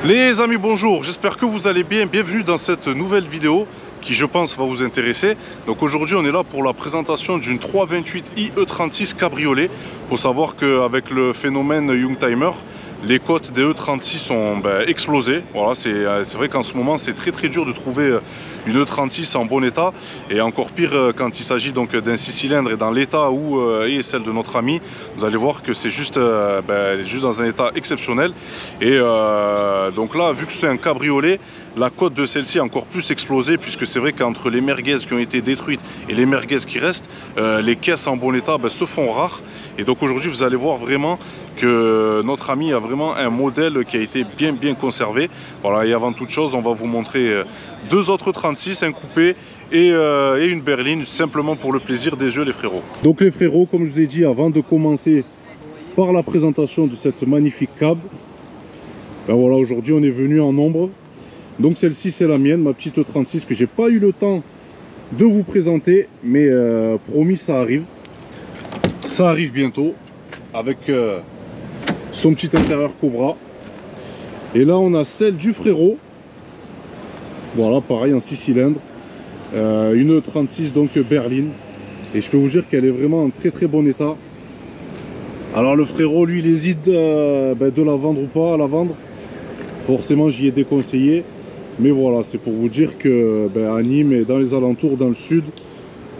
Les amis, bonjour, j'espère que vous allez bien. Bienvenue dans cette nouvelle vidéo qui, je pense, va vous intéresser. Donc aujourd'hui, on est là pour la présentation d'une 328i E36 cabriolet. Il faut savoir qu'avec le phénomène Youngtimer, les cotes des E36 ont explosé. Voilà, c'est vrai qu'en ce moment, c'est très dur de trouver une E36 en bon état. Et encore pire quand il s'agit donc d'un 6 cylindres et dans l'état où est celle de notre ami. Vous allez voir que c'est juste dans un état exceptionnel. Et donc là, vu que c'est un cabriolet, la cote de celle-ci a encore plus explosé, puisque c'est vrai qu'entre les merguez qui ont été détruites et les merguez qui restent, les caisses en bon état se font rares. Et donc aujourd'hui, vous allez voir vraiment que notre ami a vraiment un modèle qui a été bien conservé. Voilà, et avant toute chose, on va vous montrer deux autres 36, un coupé et une berline, simplement pour le plaisir des yeux, les frérots. Donc les frérots, comme je vous ai dit, avant de commencer par la présentation de cette magnifique cab, voilà, aujourd'hui on est venu en nombre. Donc celle-ci c'est la mienne, ma petite E36 que j'ai pas eu le temps de vous présenter, mais promis, ça arrive. Ça arrive bientôt avec son petit intérieur Cobra. Et là on a celle du frérot. Voilà, pareil en 6 cylindres. Une E36 donc berline. Et je peux vous dire qu'elle est vraiment en très bon état. Alors le frérot lui il hésite de la vendre ou pas à la vendre. Forcément j'y ai déconseillé. Mais voilà, c'est pour vous dire que à Nîmes et dans les alentours, dans le sud,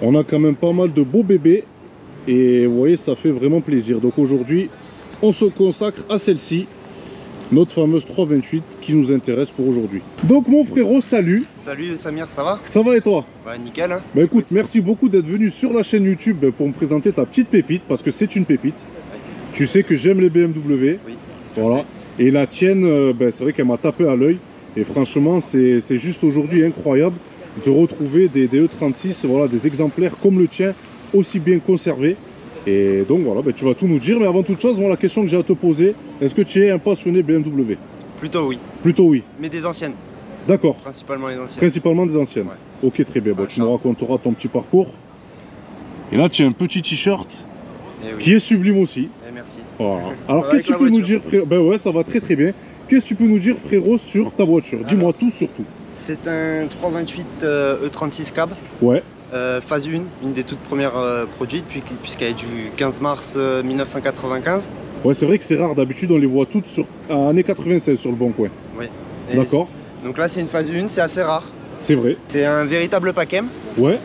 on a quand même pas mal de beaux bébés. Et vous voyez, ça fait vraiment plaisir. Donc aujourd'hui, on se consacre à celle-ci, notre fameuse 328 qui nous intéresse pour aujourd'hui. Donc mon frérot, salut. Salut Samir, ça va? Ça va et toi? Bah nickel hein. Bah écoute, merci beaucoup d'être venu sur la chaîne YouTube pour me présenter ta petite pépite, parce que c'est une pépite. Tu sais que j'aime les BMW. Oui. Voilà. Et la tienne, c'est vrai qu'elle m'a tapé à l'œil. Et franchement, c'est juste aujourd'hui incroyable de retrouver des E36, voilà, des exemplaires comme le tien, aussi bien conservés. Et donc voilà, tu vas tout nous dire. Mais avant toute chose, moi, la question que j'ai à te poser, est-ce que tu es un passionné BMW? Plutôt oui. Plutôt oui. Mais des anciennes. D'accord. Principalement les anciennes. Principalement des anciennes. Ouais. Ok, très bien. Tu nous raconteras ton petit parcours. Et là, tu as un petit t-shirt qui est sublime aussi. Et merci. Voilà. Alors, qu'est-ce que tu peux nous dire, frérot? Ben ouais, ça va très bien. Qu'est-ce que tu peux nous dire, frérot, sur ta voiture? Dis-moi tout sur tout. C'est un 328 E36 cab. Ouais. Phase 1, une des toutes premières produites, puisqu'elle est du 15 mars 1995. Ouais, c'est vrai que c'est rare. D'habitude, on les voit toutes à années 96 sur le bon coin. Oui. D'accord. Donc là, c'est une phase 1, c'est assez rare. C'est vrai. C'est un véritable paquem. Ouais.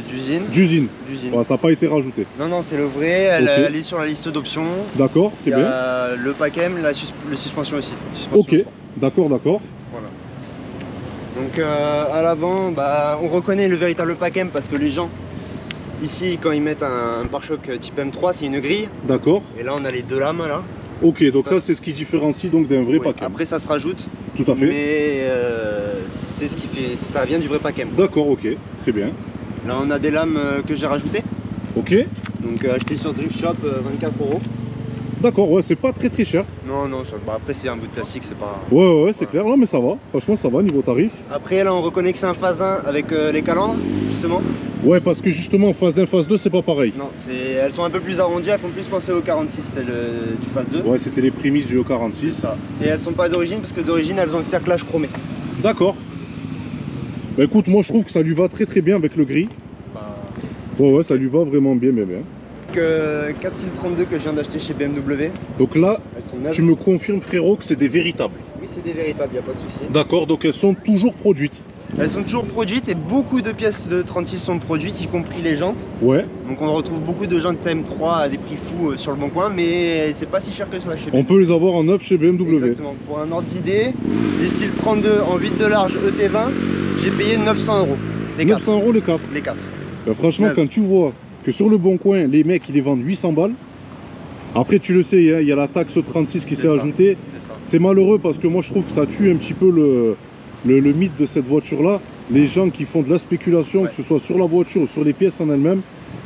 D'usine. D'usine. Ouais, ça n'a pas été rajouté. Non, c'est le vrai. Elle est sur la liste d'options. D'accord, très bien. Le paquem, le suspension aussi. Ok, d'accord. Voilà. Donc à l'avant, on reconnaît le véritable paquem parce que les gens, ici, quand ils mettent un pare-choc type M3, c'est une grille. D'accord. Et là, on a les deux lames là. Ok, donc ça c'est ce qui différencie donc d'un vrai paquem. Après ça se rajoute. Tout à fait. Mais c'est ce qui fait, ça vient du vrai paquem. D'accord, ok, très bien. Là on a des lames que j'ai rajoutées. Ok. Donc acheté sur Drift Shop, 24 €. D'accord, ouais, c'est pas très cher. Non, après c'est un bout de plastique, c'est pas... Ouais, c'est clair, non mais ça va, franchement ça va niveau tarif. Après là on reconnaît que c'est un phase 1 avec les calandres, justement. Ouais, parce que justement phase 1, phase 2 c'est pas pareil. Non, elles sont un peu plus arrondies, elles font plus penser au 46, celle du phase 2. Ouais, c'était les prémices du E46. Ça. Et elles sont pas d'origine, parce que d'origine elles ont le cerclage chromé. D'accord. Bah écoute, moi je trouve que ça lui va très bien avec le gris. Ouais, ça lui va vraiment bien. 432 que je viens d'acheter chez BMW. Donc là, tu me confirmes, frérot, que c'est des véritables? Oui, c'est des véritables, il n'y a pas de souci. D'accord, donc elles sont toujours produites? Elles sont toujours produites et beaucoup de pièces de 36 sont produites, y compris les jantes. Ouais. Donc on retrouve beaucoup de jantes M3 à des prix fous sur le bon coin, mais c'est pas si cher que ça chez BMW. On peut les avoir en neuf chez BMW. Exactement. Pour un ordre d'idée, les styles 32 en 8 de large ET20, j'ai payé 900 €. Les 900 € les 4? Les 4. Franchement, quand tu vois que sur le bon coin, les mecs, ils les vendent 800 balles. Après, tu le sais, il y a la taxe 36 qui s'est ajoutée. C'est malheureux parce que moi, je trouve que ça tue un petit peu le mythe de cette voiture-là. Les gens qui font de la spéculation, que ce soit sur la voiture ou sur les pièces en elles-mêmes,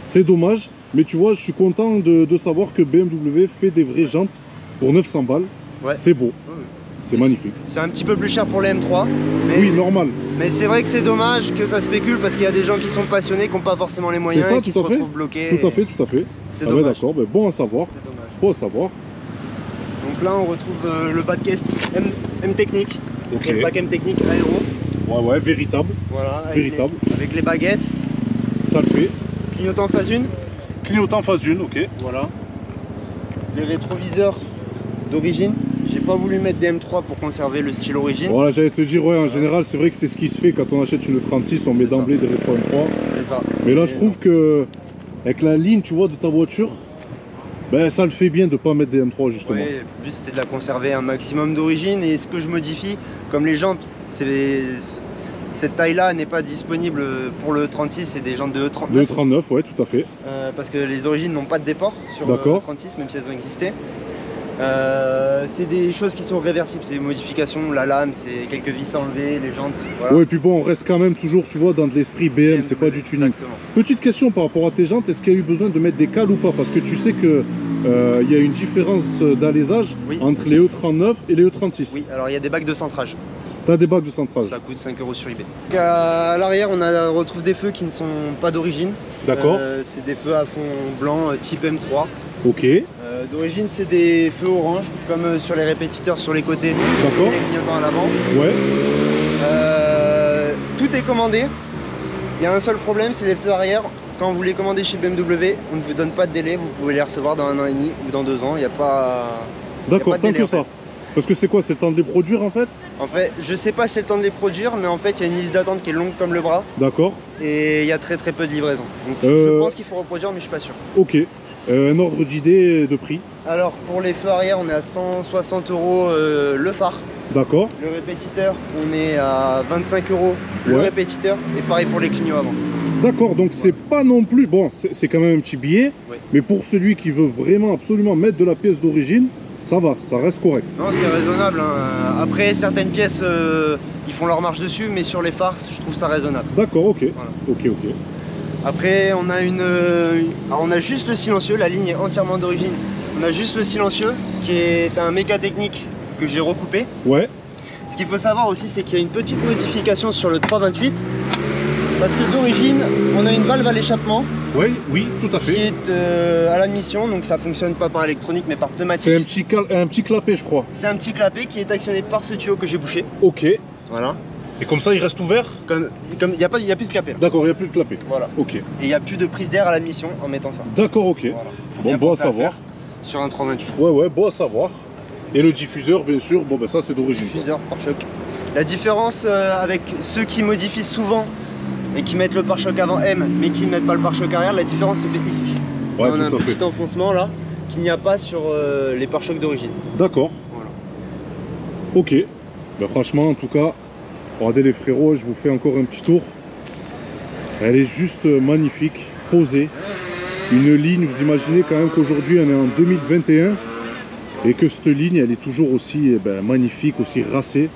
c'est dommage. Mais tu vois, je suis content de savoir que BMW fait des vraies jantes pour 900 balles. Ouais. C'est beau. C'est magnifique. C'est un petit peu plus cher pour les M3. Mais oui, normal. Mais c'est vrai que c'est dommage que ça spécule parce qu'il y a des gens qui sont passionnés, qui n'ont pas forcément les moyens et qui se retrouvent bloqués. Tout à fait. C'est dommage. D'accord, bon à savoir. Bon à savoir. Donc Donc là on retrouve le bas de caisse M Technique, okay. Le pack M Technique aéro. Ouais, ouais, véritable. Voilà, véritable. Avec les baguettes. Ça le fait. Clignotant phase 1. Clignotant phase 1, ok. Voilà. Les rétroviseurs d'origine. J'ai pas voulu mettre des M3 pour conserver le style origine. Voilà, j'allais te dire, ouais, en général, c'est vrai que c'est ce qui se fait quand on achète une 36, on met d'emblée des rétro M3. Ça. Mais là, je trouve que avec la ligne, tu vois, de ta voiture, ben, ça le fait bien de pas mettre des M3 justement. Oui, le but c'est de la conserver un maximum d'origine, et ce que je modifie, comme les jantes, cette taille-là n'est pas disponible pour le 36, c'est des jantes de E39. De E39, ouais, tout à fait. Parce que les origines n'ont pas de déport sur le 36, même si elles ont existé. C'est des choses qui sont réversibles, c'est des modifications, la lame, c'est quelques vis à enlever, les jantes. Voilà. Ouais, et puis bon, on reste quand même toujours, tu vois, dans de l'esprit BM, c'est pas du tuning. Exactement. Petite question par rapport à tes jantes, est-ce qu'il y a eu besoin de mettre des cales ou pas? Parce que tu sais que y a une différence d'alésage entre les E39 et les E36. Oui, alors il y a des bacs de centrage. T'as des bacs de centrage. Ça coûte 5 € sur eBay. Donc, à l'arrière, on retrouve des feux qui ne sont pas d'origine. D'accord. C'est des feux à fond blanc type M3. Ok. D'origine, c'est des feux orange, comme sur les répétiteurs sur les côtés. D'accord. Les clignotants à l'avant. Ouais. Tout est commandé. Il y a un seul problème, c'est les feux arrière. Quand vous les commandez chez BMW, on ne vous donne pas de délai. Vous pouvez les recevoir dans 1 an et demi ou dans 2 ans. Il n'y a pas. D'accord, tant que ça. Parce que c'est quoi, c'est le temps de les produire en fait? En fait, je sais pas si c'est le temps de les produire, mais en fait, il y a une liste d'attente qui est longue comme le bras. D'accord. Et il y a très peu de livraison. Donc je pense qu'il faut reproduire, mais je suis pas sûr. Ok. Un ordre d'idée de prix? Alors pour les feux arrière, on est à 160 € le phare. D'accord. Le répétiteur, on est à 25 € le répétiteur. Et pareil pour les clignots avant. D'accord, donc c'est pas non plus... Bon, c'est quand même un petit billet. Mais pour celui qui veut vraiment absolument mettre de la pièce d'origine, ça va, ça reste correct. Non, c'est raisonnable. Hein. Après, certaines pièces, ils font leur marge dessus, mais sur les phares, je trouve ça raisonnable. D'accord, ok. Voilà. Ok. Après, on a on a juste le silencieux, la ligne est entièrement d'origine. On a juste le silencieux, qui est un méca technique que j'ai recoupé. Ouais. Ce qu'il faut savoir aussi, c'est qu'il y a une petite modification sur le 328. Parce que d'origine, on a une valve à l'échappement. Oui, tout à fait. Qui est à l'admission, donc ça fonctionne pas par électronique mais par pneumatique. C'est un petit clapet, je crois. C'est un petit clapet qui est actionné par ce tuyau que j'ai bouché. Ok. Voilà. Et comme ça, il reste ouvert? Comme il n'y a plus de clapet. D'accord, il n'y a plus de clapet. Voilà. Ok. Et il n'y a plus de prise d'air à l'admission en mettant ça. D'accord, ok. Voilà. Bon à savoir. Sur un 328. Ouais, bon à savoir. Et le diffuseur, bien sûr, bon ben ça c'est d'origine. Diffuseur pare-choc. La différence avec ceux qui modifient souvent et qui mettent le pare-choc avant M mais qui ne mettent pas le pare-choc arrière, la différence se fait ici. Ouais, on a un petit enfoncement là qu'il n'y a pas sur les pare-chocs d'origine. D'accord. Voilà. Ok. Ben, franchement, en tout cas, regardez les frérots, je vous fais encore un petit tour. Elle est juste magnifique, posée. Une ligne, vous imaginez quand même qu'aujourd'hui on est en 2021 et que cette ligne elle est toujours aussi magnifique, aussi racée.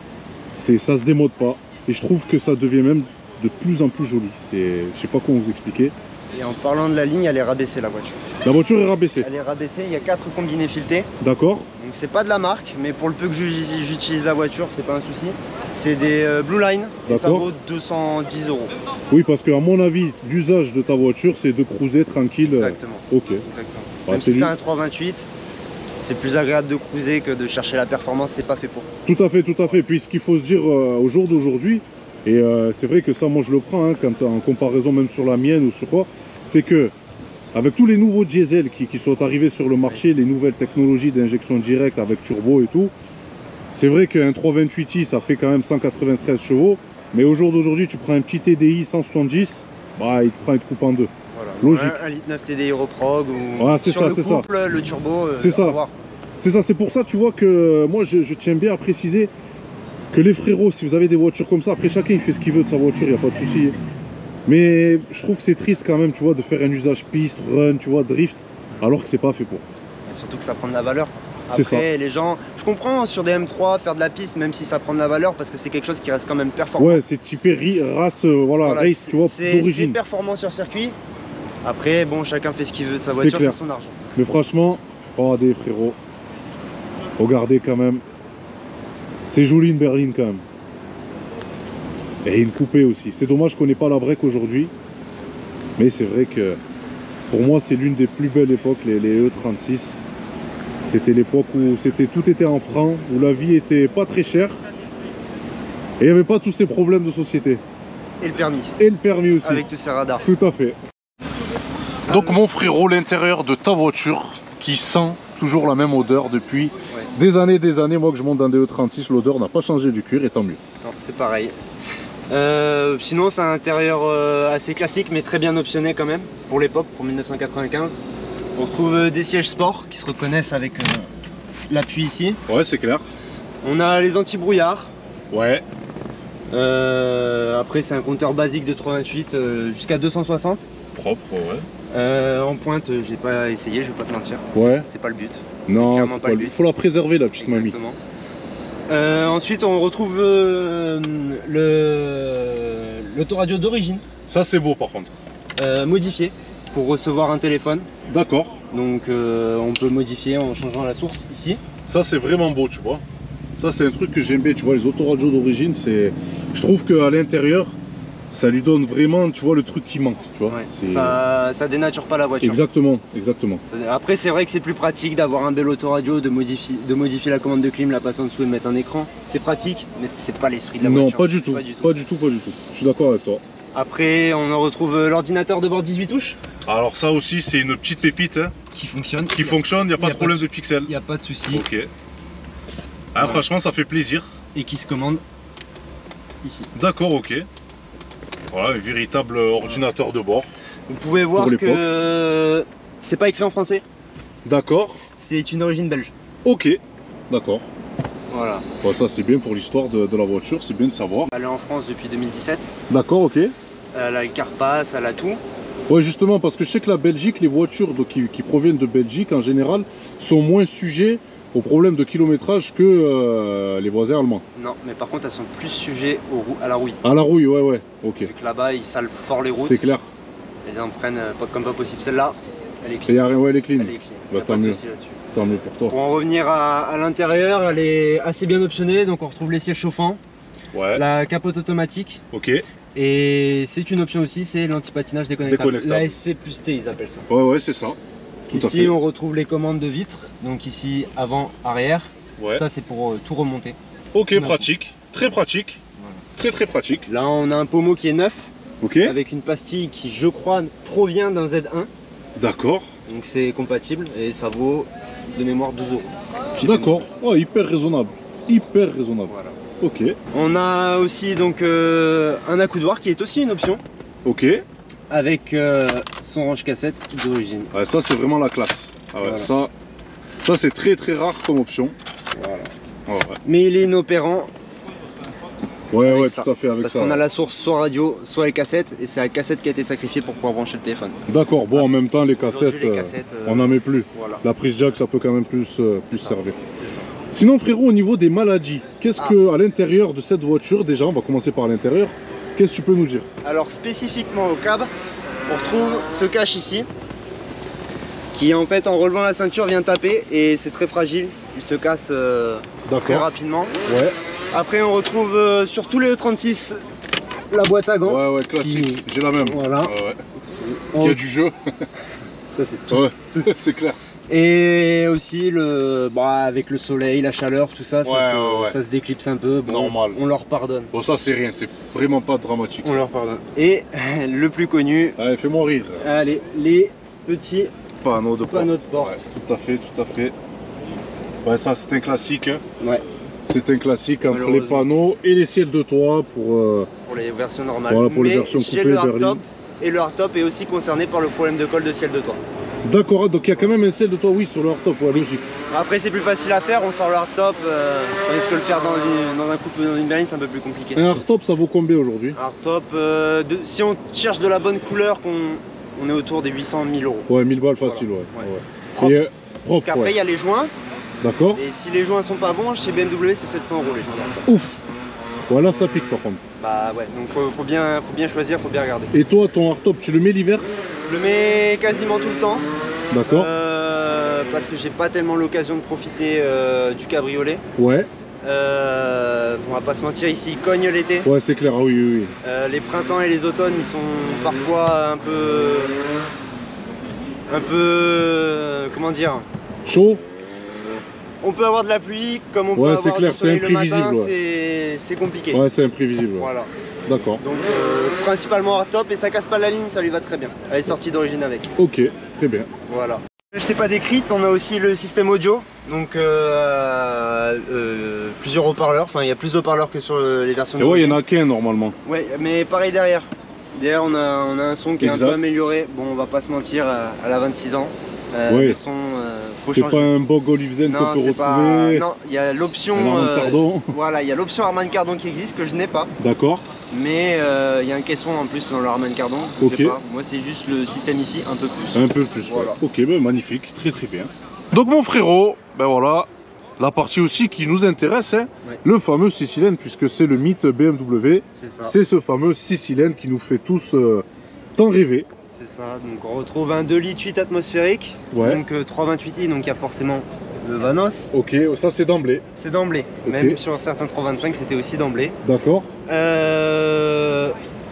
Ça se démode pas. Et je trouve que ça devient même de plus en plus joli. Je sais pas comment vous expliquer. Et en parlant de la ligne, elle est rabaissée la voiture. La voiture est rabaissée? Elle est rabaissée, il y a 4 combinés filetés. D'accord. Donc c'est pas de la marque, mais pour le peu que j'utilise la voiture, c'est pas un souci. C'est des Blue Line et ça vaut 210 €. Oui, parce qu'à mon avis, l'usage de ta voiture, c'est de cruiser tranquille. Exactement. Ok. Exactement. Même si c'est un 328, c'est plus agréable de cruiser que de chercher la performance, c'est pas fait pour. Tout à fait. Puis ce qu'il faut se dire au jour d'aujourd'hui, et c'est vrai que ça, moi je le prends, hein, quand en comparaison même sur la mienne ou sur quoi, c'est que avec tous les nouveaux diesels qui sont arrivés sur le marché, les nouvelles technologies d'injection directe avec turbo et tout, c'est vrai qu'un 328i ça fait quand même 193 chevaux, mais au jour d'aujourd'hui tu prends un petit TDI 170, il te coupe en deux. Voilà. Logique. Un litre 9 TDI Europrog ou c'est sur le couple, le turbo. C'est ça. C'est pour ça, tu vois, que moi je tiens bien à préciser que les frérots, si vous avez des voitures comme ça, après chacun il fait ce qu'il veut de sa voiture, il n'y a pas de souci. Mais je trouve que c'est triste quand même, tu vois, de faire un usage piste, run, tu vois, drift, alors que c'est pas fait pour. Et surtout que ça prend de la valeur. Après, les gens, je comprends sur des M3 faire de la piste, même si ça prend de la valeur, parce que c'est quelque chose qui reste quand même performant. Ouais, c'est typé race, race, tu vois, d'origine. C'est performant sur circuit. Après, bon, chacun fait ce qu'il veut de sa voiture, c'est son argent. Mais franchement, regardez frérot, regardez quand même. C'est joli une berline quand même. Et une coupée aussi. C'est dommage qu'on n'ait pas la break aujourd'hui. Mais c'est vrai que pour moi c'est l'une des plus belles époques, les E36. C'était l'époque où tout était en francs, où la vie était pas très chère. Et il n'y avait pas tous ces problèmes de société. Et le permis. Et le permis aussi. Avec tous ces radars. Tout à fait. Donc mon frérot, l'intérieur de ta voiture qui sent toujours la même odeur depuis des années. Moi que je monte dans des E36, l'odeur n'a pas changé du cuir et tant mieux. Non, c'est pareil. Sinon c'est un intérieur assez classique mais très bien optionné quand même pour l'époque, pour 1995. On retrouve des sièges sport qui se reconnaissent avec l'appui ici. Ouais, c'est clair. On a les anti-brouillards. Ouais. Après c'est un compteur basique de 328 jusqu'à 260. Propre, ouais. En pointe, j'ai pas essayé, je vais pas te mentir. Ouais. C'est pas le but. Non, c'est pas le but. Faut la préserver la petite mamie. Ensuite on retrouve l'autoradio d'origine. Ça c'est beau par contre. Modifié pour recevoir un téléphone. D'accord. Donc on peut modifier en changeant la source ici. Ça c'est vraiment beau, tu vois. Ça c'est un truc que j'aime bien, tu vois, les autoradios d'origine, c'est... Je trouve qu'à l'intérieur, ça lui donne vraiment, tu vois, le truc qui manque, tu vois. Ouais, ça dénature pas la voiture. Exactement, exactement. Après c'est vrai que c'est plus pratique d'avoir un bel autoradio, de modifier la commande de clim, la passer en dessous et de mettre un écran. C'est pratique, mais c'est pas l'esprit de la voiture. Non, pas du tout. Je suis d'accord avec toi. Après on en retrouve l'ordinateur de bord 18 touches. Alors ça aussi c'est une petite pépite hein, qui fonctionne. Il n'y a pas de problème de pixels. Il n'y a pas de souci. Ok. Ah, franchement ça fait plaisir. Et qui se commande ici. D'accord, ok. Voilà, un véritable ordinateur de bord. Vous pouvez voir que c'est pas écrit en français. D'accord. C'est une origine belge. Ok, d'accord. Voilà. Bon, ça c'est bien pour l'histoire de la voiture, c'est bien de savoir. Elle est en France depuis 2017. D'accord, ok. Elle a le Carpass, elle a tout. Ouais, justement, parce que je sais que la Belgique, les voitures qui proviennent de Belgique en général sont moins sujets aux problèmes de kilométrage que les voisins allemands. Non, mais par contre elles sont plus sujets à la rouille. À la rouille, ouais, ok. Donc là-bas ils salent fort les routes. C'est clair. Et là, on prenne pas comme pas possible. Celle-là, elle est clean. Ouais, elle est clean. Elle est clean. Bah, tant mieux. Tant mieux pour toi. Pour en revenir à l'intérieur, elle est assez bien optionnée. Donc on retrouve les sièges chauffants, la capote automatique. Ok. Et c'est une option aussi, c'est l'anti-patinage déconnectable. La SC plus T, ils appellent ça. Ouais, c'est ça. Ici, on retrouve les commandes de vitres. Donc ici, avant, arrière. Ouais. Ça, c'est pour tout remonter. Ok, pratique. Très pratique. Voilà. Très pratique. Là, on a un pommeau qui est neuf. Ok. Avec une pastille qui, je crois, provient d'un Z1. D'accord. Donc c'est compatible et ça vaut de mémoire 12 euros. D'accord. Oh, hyper raisonnable. Hyper raisonnable. Voilà. Ok. On a aussi donc un accoudoir qui est aussi une option. Ok. Avec son range cassette d'origine. Ouais, ça c'est vraiment la classe. Ah ouais, voilà. Ça c'est très rare comme option. Voilà. Ouais. Mais il est inopérant. Ouais, tout à fait avec parce ça. Parce qu'on a la source soit radio, soit les cassettes, et c'est la cassette qui a été sacrifiée pour pouvoir brancher le téléphone. D'accord, bon en même temps les cassettes, on n'en met plus. Voilà. La prise jack ça peut quand même plus servir. Sinon frérot, au niveau des maladies, qu'est-ce que à l'intérieur de cette voiture, déjà on va commencer par l'intérieur, qu'est-ce que tu peux nous dire? Alors spécifiquement au cab, on retrouve ce cache ici, qui en fait en relevant la ceinture vient taper et c'est très fragile, il se casse très rapidement. Ouais. Après on retrouve sur tous les E36 la boîte à gants. Ouais, classique, j'ai la même. Voilà. Il y a du jeu. Ça c'est tout. Ouais, c'est clair. Et aussi avec le soleil, la chaleur, tout ça, ça se déclipse un peu. Bon, normal. On leur pardonne. Bon ça c'est rien, c'est vraiment pas dramatique. On leur pardonne. Et le plus connu. Allez, fais-moi rire. Allez, les petits panneaux de porte. Ouais, tout à fait. Ouais, ça c'est un classique. Ouais. C'est un classique entre les panneaux et les ciels de toit pour les versions normales. Voilà, pour les versions coupées, berline. Et le hardtop est aussi concerné par le problème de colle de ciel de toit. D'accord, donc il y a quand même un ciel de toit, oui, sur le hardtop, ouais, logique. Après c'est plus facile à faire, on sort le hardtop, tandis que le faire dans un couple dans une berline c'est un peu plus compliqué. Un hardtop ça vaut combien aujourd'hui? Un hardtop, si on cherche de la bonne couleur, on est autour des 800-1000 euros. Ouais, 1000 balles facile, ouais. Propre. Et, parce qu'après il y a les joints. D'accord. Et si les joints sont pas bons, chez BMW c'est 700 euros les joints d'hardtop. Ouf. Voilà, ça pique par contre. Bah ouais, donc faut bien choisir, faut bien regarder. Et toi, ton hardtop, tu le mets l'hiver? Je le mets quasiment tout le temps. D'accord. Parce que j'ai pas tellement l'occasion de profiter du cabriolet. Ouais. On va pas se mentir, ici il cogne l'été. Ouais, c'est clair, oui. Les printemps et les automnes, ils sont parfois un peu comment dire? Chaud? on peut avoir de la pluie, comme on peut avoir clair, du soleil le matin, ouais. c'est compliqué. Ouais, c'est imprévisible. Ouais. Voilà. D'accord. Donc principalement hardtop et ça casse pas la ligne, ça lui va très bien. Elle est sortie d'origine avec. Ok, très bien. Voilà. Je t'ai pas décrite, on a aussi le système audio, donc plusieurs haut-parleurs, enfin il y a plus d'haut-parleurs que sur les versions de. Et ouais, il y en a qu'un normalement. Ouais, mais pareil derrière. Derrière on a un son qui est un peu amélioré. Bon, on va pas se mentir, elle a 26 ans. Oui. Le son, faut c'est changer. pas un Bog Olufsen qu'on peut retrouver. Non, il y a l'option. Voilà, il y a l'option Harman Kardon qui existe que je n'ai pas. D'accord. Mais il y a un caisson en plus dans le Harman Kardon. Ok. Pas. Moi c'est juste le système IFI un peu plus. Un peu plus. Voilà. Ouais. Ok, ben magnifique, très très bien. Donc mon frérot, ben voilà, la partie aussi qui nous intéresse, hein, ouais. Le fameux 6 cylindres, puisque c'est le mythe BMW. C'est ce fameux 6 cylindres qui nous fait tous tant rêver. C'est ça, donc on retrouve un 2,8 litres atmosphérique, ouais. Donc 328i, donc il y a forcément le Vanos. Ok, ça c'est d'emblée. C'est d'emblée, okay. Même sur certains 325 c'était aussi d'emblée. D'accord.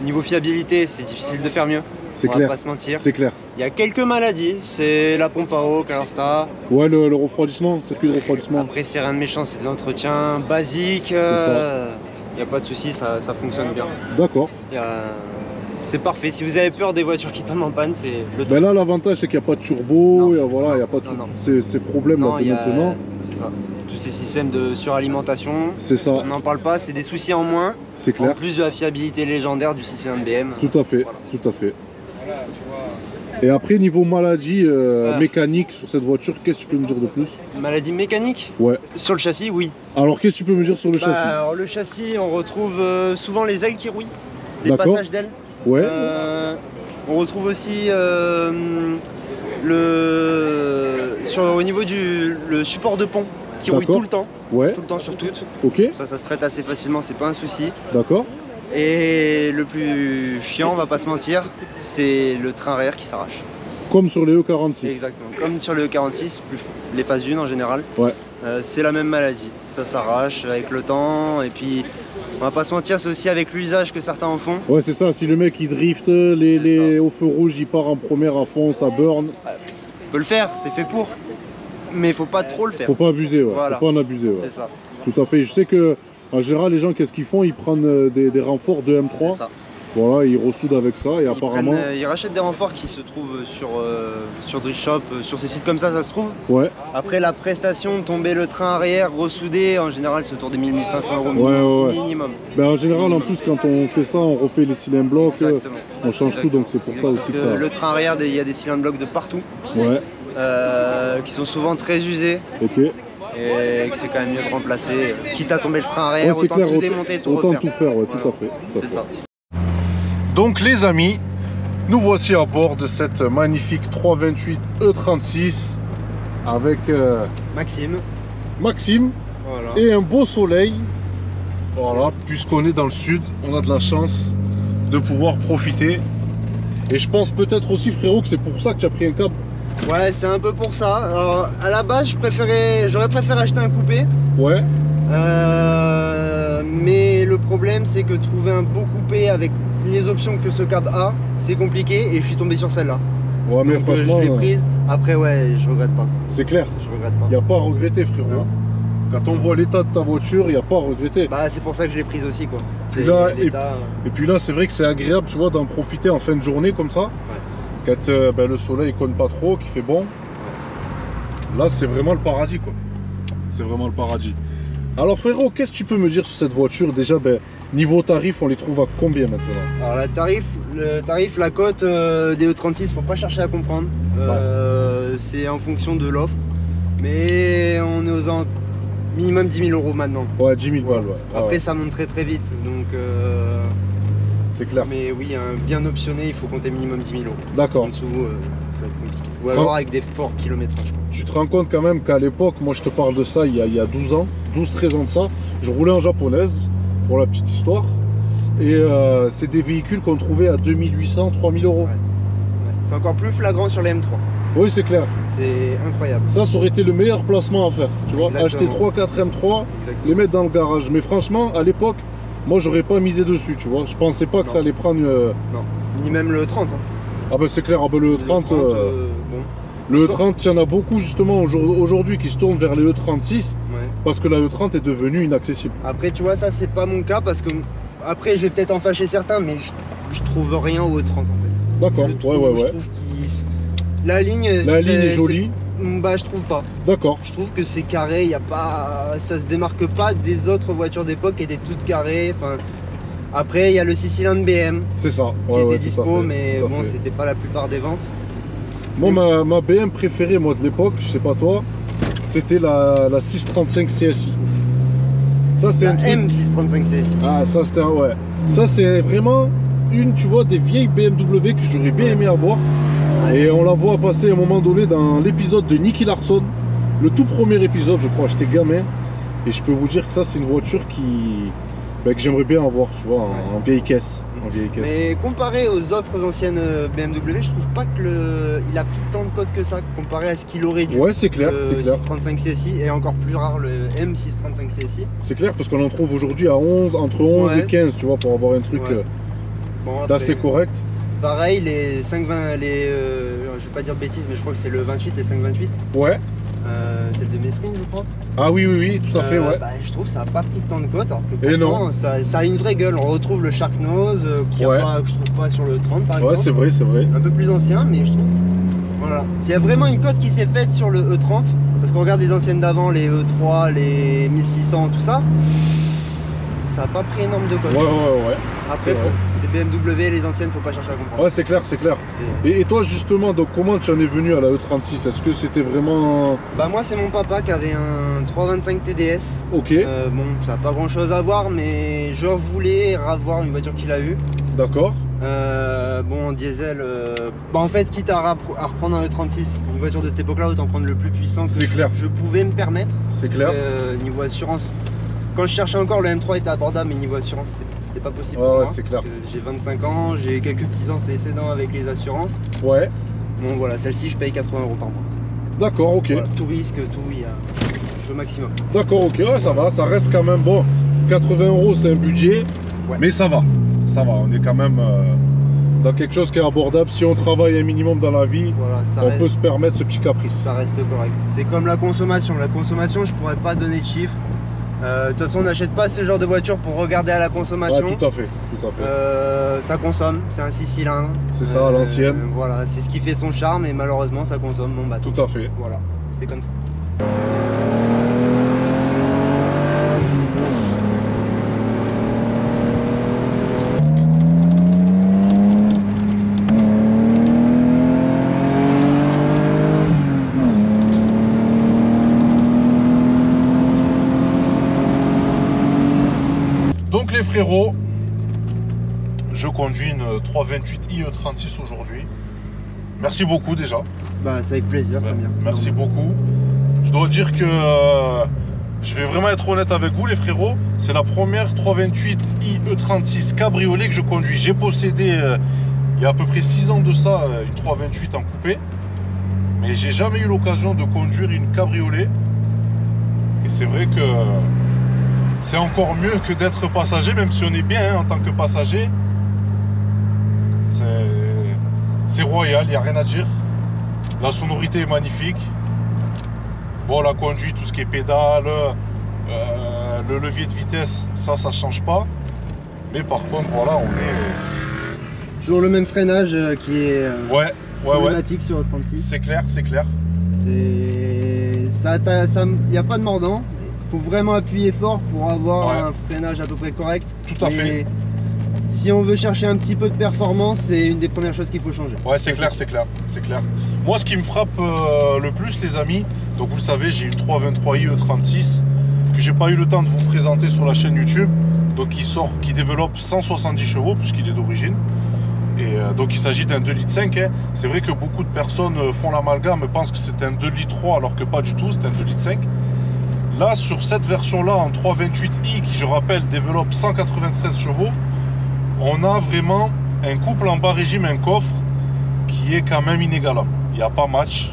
Niveau fiabilité, c'est difficile de faire mieux. C'est clair. On va pas se mentir. C'est clair. Il y a quelques maladies, c'est la pompe à eau, Calorstar. Ouais, le refroidissement, circuit de refroidissement. Après c'est rien de méchant, c'est de l'entretien basique. C'est ça. Il n'y a pas de souci, ça fonctionne bien. D'accord. C'est parfait. Si vous avez peur des voitures qui tombent en panne, c'est le top. Ben là, l'avantage, c'est qu'il n'y a pas de turbo, il n'y a pas tous ces problèmes-là de maintenant. C'est ça. Tous ces systèmes de suralimentation. C'est ça. On n'en parle pas, c'est des soucis en moins. C'est clair. En plus de la fiabilité légendaire du 6 cylindres BM. Tout à fait, voilà. Tout à fait. Et après, niveau maladie mécanique sur cette voiture, qu'est-ce que tu peux me dire de plus? Maladie mécanique? Ouais. Sur le châssis, oui. Alors, qu'est-ce que tu peux me dire sur le châssis? Alors, le châssis, on retrouve souvent les ailes qui rouillent, les passages d'ailes. Ouais. On retrouve aussi au niveau le support de pont qui rouille tout le temps. Ouais. Tout le temps sur toutes. Ok. Ça se traite assez facilement, c'est pas un souci. D'accord. Et le plus chiant, on va pas se mentir, c'est le train arrière qui s'arrache. Comme sur les E46. Exactement, comme sur les E46, les phases 1 en général. Ouais. C'est la même maladie, ça s'arrache avec le temps et puis on va pas se mentir, c'est aussi avec l'usage que certains en font. Ouais, c'est ça, si le mec il drift, au feu rouge il part en première à fond, ça burn. Peut le faire, c'est fait pour, mais il faut pas trop le faire. Faut pas abuser, ouais. Voilà. Faut pas en abuser, ouais. C'est ça. Tout à fait, je sais que en général les gens qu'est-ce qu'ils font? Ils prennent des renforts de M3. Ça. Voilà, ils ressoudent avec ça et apparemment... Ils rachètent des renforts qui se trouvent sur Drift Shop, sur ces sites comme ça se trouve. Ouais. Après la prestation, tomber le train arrière, ressouder, en général c'est autour des 1500 € minimum. Ben, en général, en plus quand on fait ça, on refait les cylindres blocs, on change tout, donc c'est pour ça aussi que ça... Le train arrière, il y a des cylindres blocs de partout. Ouais. Qui sont souvent très usés. Ok. Et que c'est quand même mieux de remplacer, quitte à tomber le train arrière, autant tout démonter, tout refaire. Autant tout faire, ouais, tout à fait. C'est ça. Donc les amis, nous voici à bord de cette magnifique 328 E36 avec Maxime voilà. Et un beau soleil. Voilà, puisqu'on est dans le sud, on a de la chance de pouvoir profiter. Et je pense peut-être aussi frérot que c'est pour ça que tu as pris un cab. Ouais, c'est un peu pour ça. Alors, à la base, j'aurais préféré acheter un coupé. Ouais. Mais le problème, c'est que trouver un beau coupé avec les options que ce cab a, c'est compliqué et je suis tombé sur celle-là. Ouais, mais donc, franchement, je l'ai prise. Après, ouais, je regrette pas. C'est clair. Je regrette pas. Il n'y a pas à regretter, frérot. Non. Quand on voit l'état de ta voiture, il n'y a pas à regretter. Bah, c'est pour ça que je l'ai prise aussi, quoi. Et puis là, c'est vrai que c'est agréable, tu vois, d'en profiter en fin de journée comme ça. Ouais. Quand le soleil cogne pas trop, qu'il fait bon. Ouais. Là, c'est vraiment le paradis, quoi. C'est vraiment le paradis. Alors frérot, qu'est-ce que tu peux me dire sur cette voiture? Déjà, niveau tarif, on les trouve à combien maintenant? Alors le tarif, la cote des E36, faut pas chercher à comprendre. C'est en fonction de l'offre. Mais on est aux minimum 10 000 € maintenant. Ouais, 10 000 balles, ouais. Après, ça monte très très vite. Donc, c'est clair. Mais oui, bien optionné, il faut compter minimum 10 000 €. D'accord. En dessous, ça va être compliqué. Ou alors avec des forts kilométrages. Tu te rends compte quand même qu'à l'époque, moi je te parle de ça il y a 12 ans, 12-13 ans de ça, je roulais en japonaise, pour la petite histoire, et c'est des véhicules qu'on trouvait à 2800, 3000 €. Ouais. C'est encore plus flagrant sur les M3. Oui, c'est clair. C'est incroyable. Ça aurait été le meilleur placement à faire, tu vois. Acheter 3-4 M3, exactement. Les mettre dans le garage. Mais franchement, à l'époque, moi j'aurais pas misé dessus, tu vois. Je pensais pas que ça allait prendre... Non, ni même le 30. Hein. Ah bah c'est clair, le 30... bon. Le E30, il y en a beaucoup justement aujourd'hui qui se tournent vers les E36 parce que la E30 est devenue inaccessible. Après, tu vois, ça c'est pas mon cas parce que après, je vais peut-être en fâcher certains, mais je trouve rien au E30 en fait. D'accord, Je trouve la ligne est jolie. Bah, je trouve pas. D'accord. Je trouve que c'est carré, y a pas, ça se démarque pas des autres voitures d'époque qui étaient toutes carrées. Enfin, après, il y a le 6 cylindres BM. C'est ça. Qui était dispo, mais bon, c'était pas la plupart des ventes. Moi, ma BM préférée, moi, de l'époque, je sais pas toi, c'était la 635 CSI. Ça, c'est un truc... M635 CSI. Ah, ça, c'était un... Ouais. Ça, c'est vraiment une, tu vois, des vieilles BMW que j'aurais bien aimé avoir. Et on la voit passer à un moment donné dans l'épisode de Nicky Larson. Le tout premier épisode, je crois, j'étais gamin. Et je peux vous dire que ça, c'est une voiture que j'aimerais bien avoir, tu vois, en vieille caisse. Mais comparé aux autres anciennes BMW, je trouve pas que il a pris tant de codes que ça, comparé à ce qu'il aurait dû. Ouais, c'est clair, c'est clair. 635 CSI et encore plus rare le M635 CSI. C'est clair, parce qu'on en trouve aujourd'hui à 11, entre 11 et 15, tu vois, pour avoir un truc d'assez correct. Pareil, les 520, je vais pas dire de bêtises, mais je crois que c'est le 28, les 528. Ouais. C'est le de Messrine, je crois. Ah oui, tout à fait, ouais. Bah, je trouve que ça n'a pas pris tant de cotes, alors que pourtant, ça a une vraie gueule. On retrouve le Shark Nose, que je trouve pas sur le 30, par exemple. Ouais, c'est vrai, c'est vrai. Un peu plus ancien, mais je trouve. Voilà. S'il y a vraiment une cote qui s'est faite sur le E30, parce qu'on regarde les anciennes d'avant, les E3, les 1600, tout ça, ça n'a pas pris énorme de cotes. Ouais. Après, c'est BMW, les anciennes, faut pas chercher à comprendre. Ouais, c'est clair, c'est clair. Et toi, justement, donc comment tu en es venu à la E36? Est-ce que c'était vraiment... Bah moi, c'est mon papa qui avait un 325 TDS. Ok. Bon, ça n'a pas grand-chose à voir, mais je voulais avoir une voiture qu'il a eue. D'accord. Bon, en diesel, en fait, quitte à reprendre un E36, une voiture de cette époque-là, autant prendre le plus puissant que je pouvais me permettre. C'est clair. Niveau assurance, quand je cherchais encore, le M3 était abordable, mais niveau assurance, c'était pas possible pour moi. C'est clair. Parce que j'ai 25 ans, j'ai quelques petits antécédents avec les assurances. Ouais. Bon, voilà, celle-ci, je paye 80 € par mois. D'accord, ok. Voilà, tout risque, tout, je au maximum. D'accord, ok, ouais, ça va, ça reste quand même bon. 80 €, c'est un budget, mais ça va. Ça va, on est quand même dans quelque chose qui est abordable. Si on travaille un minimum dans la vie, on peut se permettre ce petit caprice. Ça reste correct. C'est comme la consommation. La consommation, je pourrais pas donner de chiffres. De toute façon, on n'achète pas ce genre de voiture pour regarder à la consommation. Ouais, tout à fait. Ça consomme, c'est un 6 cylindres. C'est ça, à l'ancienne. Voilà, c'est ce qui fait son charme et malheureusement, ça consomme. Bon, bah, tout à fait. Voilà, c'est comme ça. Donc les frérots, je conduis une 328i E36 aujourd'hui. Merci beaucoup déjà. Bah c'est avec plaisir, Fabien. Merci beaucoup. Je dois dire que je vais vraiment être honnête avec vous les frérots. C'est la première 328i E36 cabriolet que je conduis. J'ai possédé il y a à peu près 6 ans de ça une 328 en coupé. Mais j'ai jamais eu l'occasion de conduire une cabriolet. Et c'est vrai que c'est encore mieux que d'être passager, même si on est bien en tant que passager. C'est royal, il n'y a rien à dire. La sonorité est magnifique. Bon, la conduite, tout ce qui est pédale, le levier de vitesse, ça change pas. Mais par contre, voilà, on est... Toujours le même freinage qui est problématique sur le 36. C'est clair, c'est clair. Il n'y a pas de mordant. Il faut vraiment appuyer fort pour avoir un freinage à peu près correct. Tout à fait. Si on veut chercher un petit peu de performance, c'est une des premières choses qu'il faut changer. Ouais, c'est clair, c'est clair, c'est clair. Moi, ce qui me frappe le plus, les amis, donc vous le savez, j'ai une 323i E36 que j'ai pas eu le temps de vous présenter sur la chaîne YouTube. Donc qui développe 170 chevaux puisqu'il est d'origine. Et donc il s'agit d'un 2,5 litres. Hein. C'est vrai que beaucoup de personnes font l'amalgame, pensent que c'est un 2,3 litres alors que pas du tout, c'est un 2,5 litres. Là, sur cette version-là, en 328i, qui je rappelle développe 193 chevaux, on a vraiment un couple en bas régime, un coffre qui est quand même inégalable. Il n'y a pas match.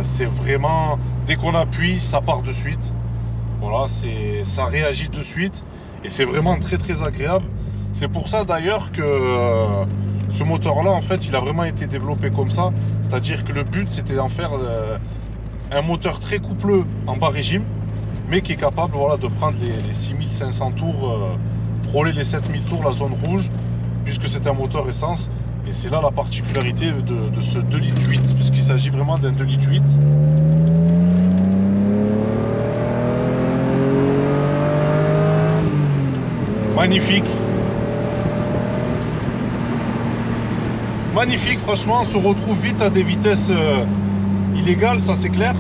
C'est vraiment, dès qu'on appuie, ça part de suite. Voilà, ça réagit de suite. Et c'est vraiment très très agréable. C'est pour ça d'ailleurs que Ce moteur-là, en fait, il a vraiment été développé comme ça. C'est-à-dire que le but, c'était d'en faire un moteur très coupleux en bas régime, mais qui est capable, voilà, de prendre les 6500 tours, frôler les 7000 tours, la zone rouge, puisque c'est un moteur essence. Et c'est là la particularité de ce 2,8 litres, puisqu'il s'agit vraiment d'un 2,8 litres. Magnifique. Magnifique, franchement, on se retrouve vite à des vitesses illégales, ça c'est clair.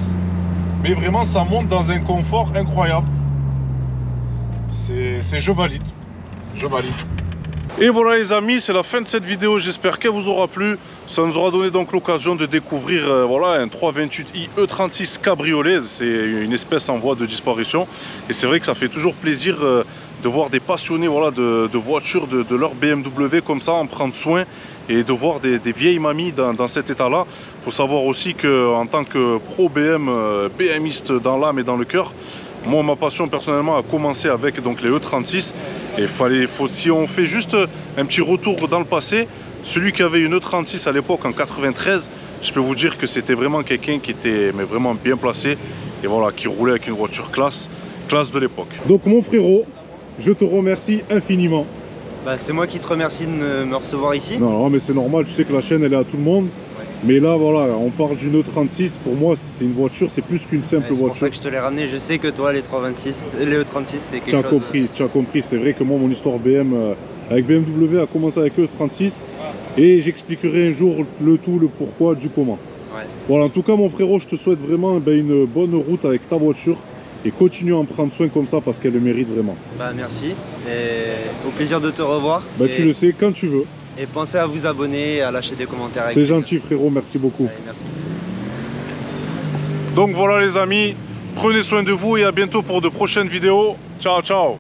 Mais vraiment, ça monte dans un confort incroyable. C'est je valide. Je valide. Et voilà les amis, c'est la fin de cette vidéo, j'espère qu'elle vous aura plu. Ça nous aura donné donc l'occasion de découvrir voilà, un 328i E36 cabriolet. C'est une espèce en voie de disparition. Et c'est vrai que ça fait toujours plaisir de voir des passionnés, voilà, de voitures, de leur BMW comme ça, en prendre soin. Et de voir des vieilles mamies dans cet état-là. Il faut savoir aussi qu'en tant que pro BMiste dans l'âme et dans le cœur, moi, ma passion personnellement a commencé avec donc, les E36. Et si on fait juste un petit retour dans le passé, celui qui avait une E36 à l'époque en 93, je peux vous dire que c'était vraiment quelqu'un qui était vraiment bien placé. Et voilà, qui roulait avec une voiture classe de l'époque. Donc mon frérot, je te remercie infiniment. Bah, c'est moi qui te remercie de me recevoir ici. Non, mais c'est normal, tu sais que la chaîne elle est à tout le monde. Ouais. Mais là voilà, on parle d'une E36, pour moi c'est une voiture, c'est plus qu'une simple voiture. C'est pour ça que je te l'ai ramené, je sais que toi les E36 c'est quelque chose... Tu as compris, c'est vrai que moi mon histoire avec BMW a commencé avec E36 et j'expliquerai un jour le tout, le pourquoi, du comment. Ouais. Voilà, en tout cas mon frérot, je te souhaite vraiment une bonne route avec ta voiture. Et continue à en prendre soin comme ça parce qu'elle le mérite vraiment. Bah merci et au plaisir de te revoir. Bah tu le sais, quand tu veux. Et pensez à vous abonner et à lâcher des commentaires. C'est gentil frérot, merci beaucoup. Allez, merci. Donc voilà les amis, prenez soin de vous et à bientôt pour de prochaines vidéos. Ciao ciao.